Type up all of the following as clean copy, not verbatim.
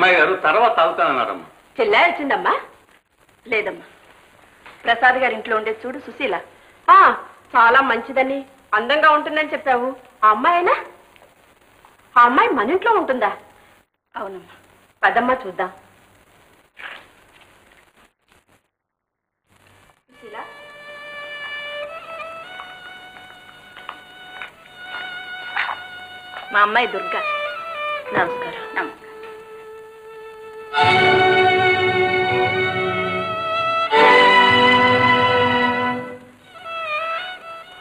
అమ్మాయి గారు తర్వాత తాగుతానన్నారమ్మా. చెల్లా వచ్చిందమ్మా? లేదమ్మా, ప్రసాద్ గారి ఇంట్లో ఉండేది చూడు సుశీల. చాలా మంచిదని అందంగా ఉంటుందని చెప్పావు. ఆ అమ్మాయినా? ఆ అమ్మాయి మన ఇంట్లో ఉంటుందా? అవునమ్మా, పదమ్మా చూద్దాం. సుశీల, మా అమ్మాయి దుర్గా. నమస్కారం. నమస్కారం.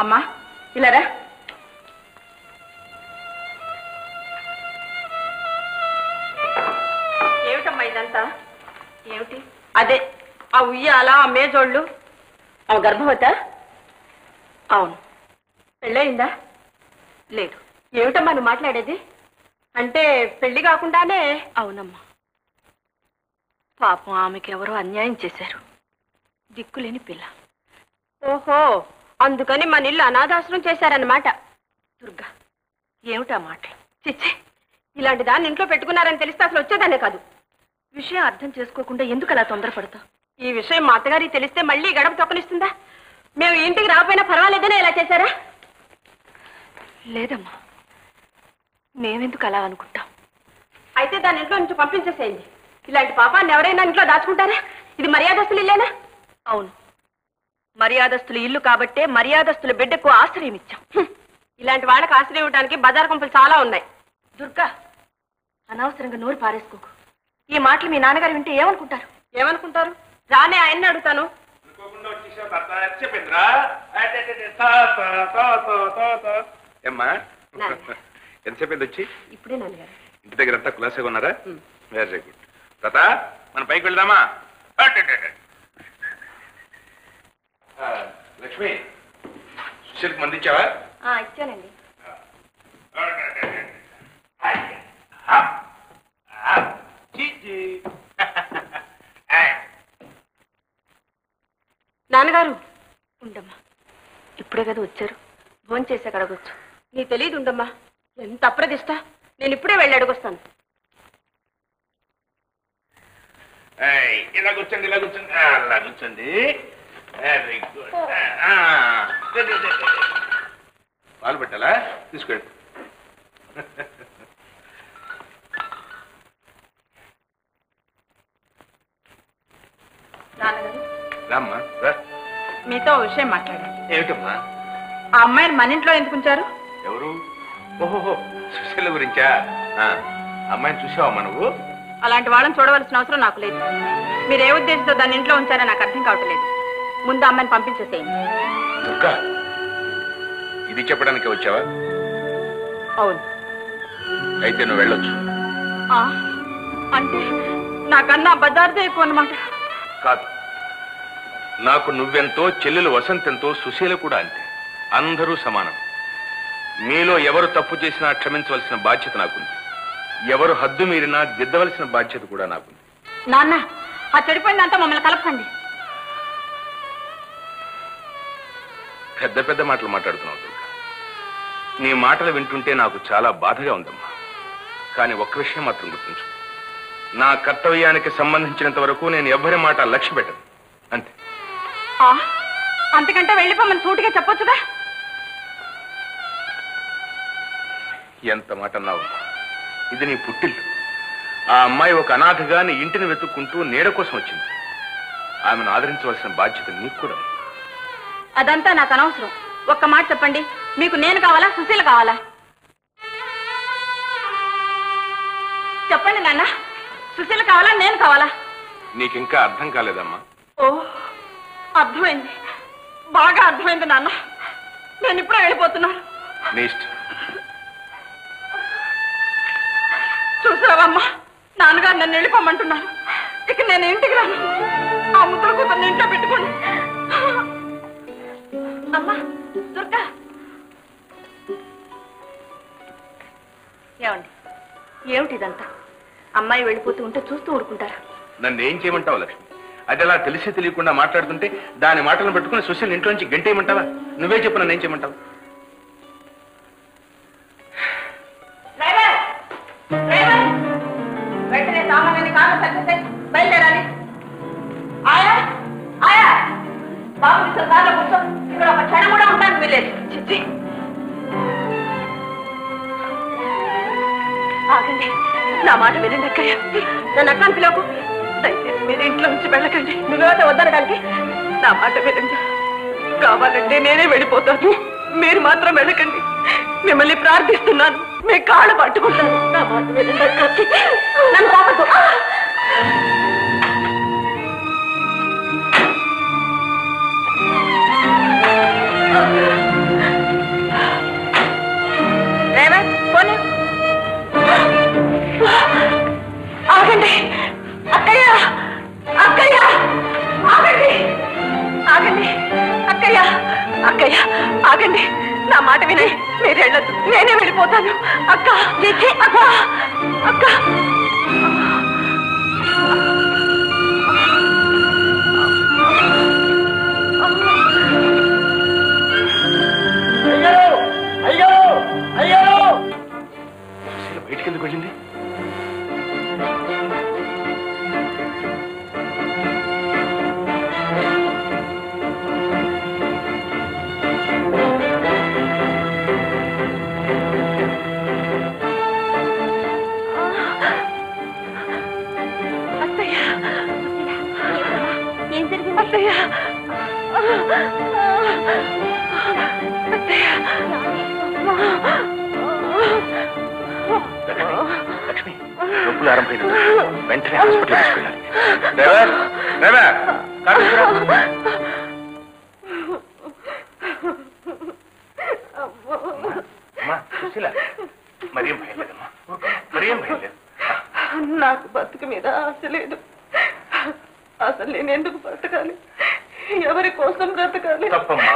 అమ్మా ఇలారా. ఏమిటమ్మా ఇదంతా? ఏమిటి? అదే ఆ ఉయ్యాల, ఆ మేజోళ్ళు. ఆ గర్భవత? అవును. పెళ్ళయిందా? లేదు. ఏమిటమ్మా నువ్వు మాట్లాడేది? అంటే పెళ్లి కాకుండానే? అవునమ్మా, పాపం ఆమెకి ఎవరో అన్యాయం చేశారు. దిక్కులేని పిల్ల. ఓహో, అందుకని మన ఇల్లు అనాథాశ్రమం చేశారన్నమాట. దుర్గా, ఏమిటా మాటలు? చిచ్చే, ఇలాంటి దాన్ని ఇంట్లో పెట్టుకున్నారని తెలిస్తే అసలు వచ్చేదానే కాదు. విషయం అర్థం చేసుకోకుండా ఎందుకు అలా తొందరపడతావు? ఈ విషయం మా అత్తగారికి తెలిస్తే మళ్ళీ గడప తొక్కనిస్తుందా? మేము ఇంటికి రాకపోయినా పర్వాలేదనే ఇలా చేశారా? లేదమ్మా, మేమెందుకు అలా అనుకుంటాం? అయితే దాని ఇంట్లో నుంచి పంపించేసేయండి. ఇలాంటి పాపాన్ని ఎవరైనా ఇంట్లో దాచుకుంటారా? ఇది మర్యాదస్తులు ఇల్లేనా? అవును, మర్యాదస్తుల ఇల్లు కాబట్టే మర్యాదస్తుల బిడ్డకు ఆశ్రయం ఇచ్చాం. ఇలాంటి వాళ్ళకి ఆశ్రయం ఇవ్వడానికి బజార్ గుంపులు చాలా ఉన్నాయి. దుర్గా, అనవసరంగా నోరు పారేసుకోకు. ఈ మాటలు మీ నాన్నగారు వింటే ఏమనుకుంటారు? ఏమనుకుంటారు? రానే ఆయన్ని అడుగుతాను. ఎంతసేపు వచ్చి? ఇప్పుడే నాన్నగారు. ఇంటి దగ్గర అంతా కులాసగా ఉన్నారా? Very good. తాత, మన పైకి వెళ్దామా? లక్ష్మి, సుశీల్కి మందించావా? ఇచ్చానండి. నాన్నగారు ఉండమ్మా, ఇప్పుడే కదా వచ్చారు, ఫోన్ చేసి అడగొచ్చు. నీ తెలియదు ఉండమ్మా, ఎంత అప్రదిష్ట. నేను ఇప్పుడే వెళ్ళి అడుగొస్తాను. ఇలా కూర్చోండి, ఇలా కూర్చోండి, అలా కూర్చోండి. Very good. పాలు పెట్టాలా? తీసుకెళ్ళి. నాన్నగారు, రామ్మా, రా. మీతో విషయం మాట్లాడాలి. ఏమిటమ్మా? ఆ అమ్మాయిని మన ఇంట్లో ఎందుకు ఉంచారు? ఎవరు? ఓహోహో, సుశీల గురించా? అమ్మాయిని చూసావమ్మా నువ్వు? అలాంటి వాళ్ళని చూడవలసిన అవసరం నాకు లేదు. మీరు ఏ ఉద్దేశంతో దాన్ని ఇంట్లో ఉంచారో నాకు అర్థం కావట్లేదు. ముందు అమ్మాయిని పంపించేసేయండి. దుర్గా, ఇది చెప్పడానికి వచ్చావా? అవును. అయితే నువ్వు వెళ్ళొచ్చు. అంటే నాకన్నా బజార్దే ఎక్కువ అన్నమాట. కాదు, నాకు నువ్వెంతో, చెల్లెలు వసంతెంతో, సుశీల కూడా అంతే. అందరూ సమానం. మీలో ఎవరు తప్పు చేసినా క్షమించవలసిన బాధ్యత నాకుంది. ఎవరు హద్దు మీరినా దిద్దవలసిన బాధ్యత కూడా నాకుంది. నాన్న, ఆ చెడిపోయిందంతా మమ్మల్ని కలపండి. పెద్ద పెద్ద మాటలు మాట్లాడుతున్నావు దుర్గా. నీ మాటలు వింటుంటే నాకు చాలా బాధగా ఉందమ్మా. కానీ ఒక్క విషయం మాత్రం గుర్తుంచు, నా కర్తవ్యానికి సంబంధించినంత వరకు నేను ఎవ్వరి మాట లక్ష్య పెట్టను, అంతే. అంతకంటే వెళ్ళిపోమని సూటిగా చెప్పొచ్చుగా. ఎంత మాట అన్నావు. ఇది నీ పుట్టిల్లు. ఆ అమ్మాయి ఒక అనాథగా నీ ఇంటిని వెతుక్కుంటూ నీడ కోసం వచ్చింది. ఆమెను ఆదరించవలసిన బాధ్యత నీకు కూడా. అదంతా నాకు అనవసరం. ఒక్క మాట చెప్పండి, మీకు నేను కావాలా, సుశీల కావాలా? చెప్పండి నాన్న, సుశీల కావాలా, నేను కావాలా? నీకింకా అర్థం కాలేదమ్మా. ఓ, అర్థమైంది, బాగా అర్థమైంది నాన్న. నేను ఇప్పుడే వెళ్ళిపోతున్నాను. నీ ఇష్టం. చూసావమ్మా, నాన్నగారు నన్ను వెళ్ళిపోమంటున్నారు. ఇక నేను ఇంటికి రాను. ఆ ముద్ర కూతుర్ని ఇంట్లో పెట్టుకోండి. అమ్మా, దుర్గా. ఏమండి, ఏమిటి ఇదంతా? అమ్మాయి వెళ్ళిపోతూ ఉంటే చూస్తూ ఊరుకుంటారా? నన్ను ఏం చేయమంటావు లక్ష్మి? అది అలా తెలిసి తెలియకుండా మాట్లాడుతుంటే దాని మాటలను పెట్టుకుని సుశీల్ ఇంట్లో నుంచి గంటేయమంటావా? నువ్వే చెప్పు, నన్ను ఏం చేయమంటావు? వెంటనే సామాన్ వాహనం కారణం సరిపోతే బయలుదేరాలి. ఆయా ఆయా బాబు సార్లు కూర్చో, ఇక్కడ ఒక క్షణం కూడా ఉంటాను వీలేదు. చిచ్చి ఆగండి, నా మాట వినండి అక్కయ్య. నన్ను అక్కని పిలకు. దయచేసి మీరు ఇంట్లో నుంచి వెళ్ళకండి. నువ్వేవైతే వద్దనడానికి నా మాట వినండి. కావాలంటే నేనే వెళ్ళిపోతాను, మీరు మాత్రం వెళ్ళకండి. మిమ్మల్ని ప్రార్థిస్తున్నాను, మీ కాళ్ళు పట్టుకుంటాను. నా మాట వినండి అక్క. నన్ను రావద్దు. ఆగండి అక్కయ్య, అక్కయ్య ఆగండి, ఆగండి అక్కయ్య, అక్కయ్య ఆగండి. నా మాట వినే మీరు వెళ్ళొద్దు, నేనే వెళ్ళిపోతాను. అక్క అక్క అక్క అయ్యో అయ్యో బయటికి ఎందుకు వెళ్ళింది? ఏం జరిగింది అత్తయ్య? లక్ష్మి, నొప్పులు ఆరంభైన వెంటనే హాస్పిటల్ తీసుకెళ్ళాలి. డ్రైవర్ డ్రైవర్ అమ్మా సుశీల, మరేం భయం లేదమ్మా, మరేం భయం లేదు. నాకు బతుకు మీద ఆశ లేదు. అసలు నేను ఎందుకు బ్రతకాలి? ఎవరి కోసం బ్రతకాలి? తప్పమ్మా,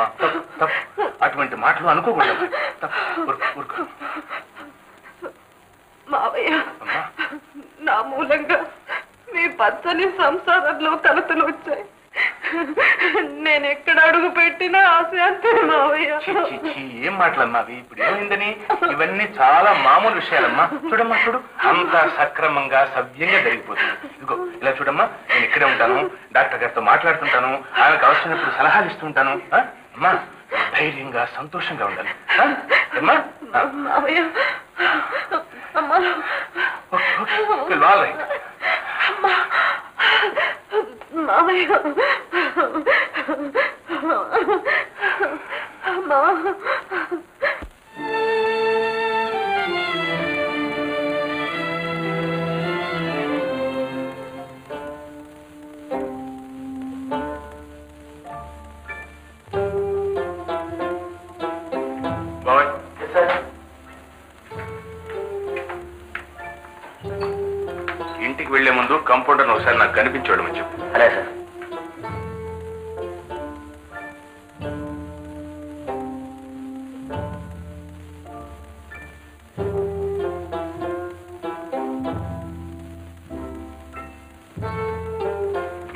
అటువంటి మాటలు అనుకోకూడదు. మావయ్య, నా మూలంగా మీ పచ్చని సంసారంలో కలతలు వచ్చాయి. నేను ఎక్కడ అడుగు పెట్టినా ఆశాంతే మావయ్య. ఏం మాటలమ్మావి? ఇప్పుడు ఏమైందని? ఇవన్నీ చాలా మామూలు విషయాలమ్మా. చూడమ్మా, చూడు, అంతా సక్రమంగా సవ్యంగా జరిగిపోతుంది. ఇదిగో ఇలా చూడమ్మా, నేను ఇక్కడే ఉంటాను, డాక్టర్ గారితో మాట్లాడుతుంటాను, ఆమెకు అవసరమైనప్పుడు సలహాలు ఇస్తుంటాను. అమ్మా ధైర్యంగా సంతోషంగా ఉండాలి. అమ్మా మావయ్య, అమ్మా ఆల్ రైట్. మావయ్య, అమ్మా బాయ్. ఇంటికి వెళ్లే ముందు కంపౌండర్ ఒకసారి నాకు కనిపించాడు అని చెప్పు. అదే సార్.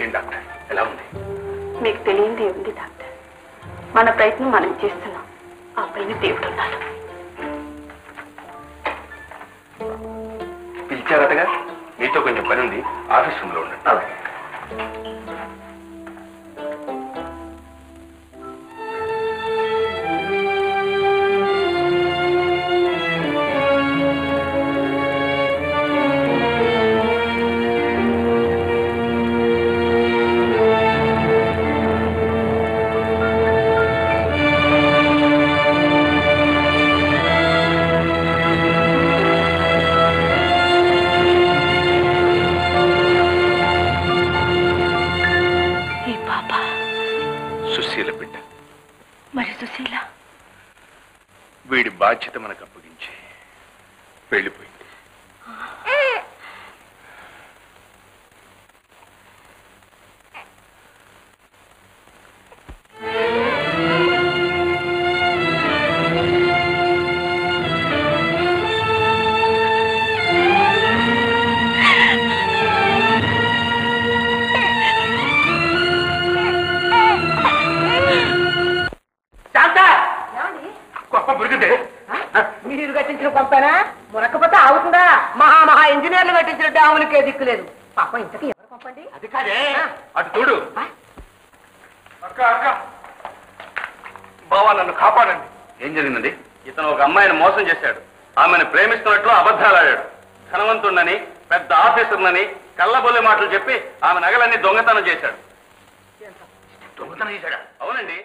ఏం డాక్టర్, ఎలా ఉంది? మీకు తెలియంది ఉంది డాక్టర్. మన ప్రయత్నం మనం చేస్తున్నాం, ఆ పైన దేవుడు ఉన్నారు. పిలిచారటగా? మీతో కొంచెం పని ఉంది, ఆఫీస్ రూమ్ లో ఉండండి. సుశీల బిడ్డ. మరి సుశీల? వీడి బాధ్యత మనకు అప్పగించి వెళ్ళిపోయింది. గొప్ప బురికితే మీ దేవునికే దిక్కు లేదు. పాపం ఇంతకీ ఎవరు పంపండి? అది కాదే, అటు చూడు. అక్క అక్క, బావా నన్ను కాపాడండి. ఏం జరిగిందండి? ఇతను ఒక అమ్మాయిని మోసం చేశాడు. ఆమెను ప్రేమిస్తున్నట్లు అబద్ధాలు ఆడాడు. ధనవంతుణ్ణని, పెద్ద ఆఫీసర్నని కళ్ళబొల్లి మాటలు చెప్పి ఆమె నగలన్నీ దొంగతనం చేశాడు. దొంగతనం చేశాడా? అవునండి.